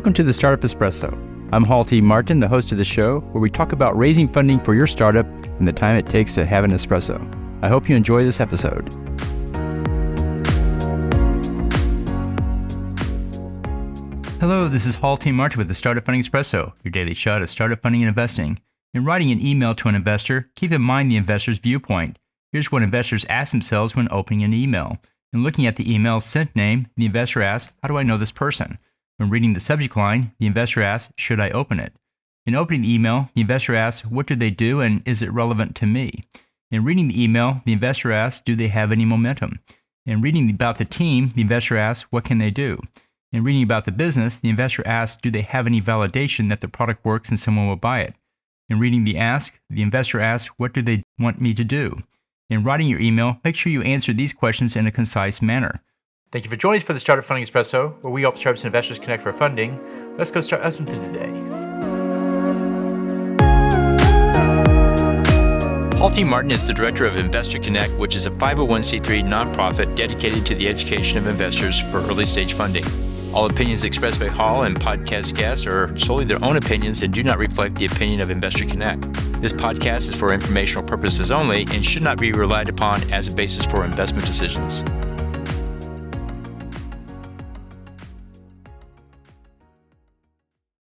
Welcome to the Startup Espresso. I'm Halti Martin, the host of the show, where we talk about raising funding for your startup and the time it takes to have an espresso. I hope you enjoy this episode. Hello, this is Halti Martin with the Startup Funding Espresso, your daily shot of startup funding and investing. In writing an email to an investor, keep in mind the investor's viewpoint. Here's what investors ask themselves when opening an email. In looking at the email's sent name, the investor asks, how do I know this person? When reading the subject line, the investor asks, should I open it? In opening the email, the investor asks, what do they do and is it relevant to me? In reading the email, the investor asks, do they have any momentum? In reading about the team, the investor asks, what can they do? In reading about the business, the investor asks, do they have any validation that the product works and someone will buy it? In reading the ask, the investor asks, what do they want me to do? In writing your email, make sure you answer these questions in a concise manner. Thank you for joining us for the Startup Funding Espresso, where we help startups and investors connect for funding. Let's go start listening to today. Halti Martin is the director of Investor Connect, which is a 501c3 nonprofit dedicated to the education of investors for early stage funding. All opinions expressed by Hall and podcast guests are solely their own opinions and do not reflect the opinion of Investor Connect. This podcast is for informational purposes only and should not be relied upon as a basis for investment decisions.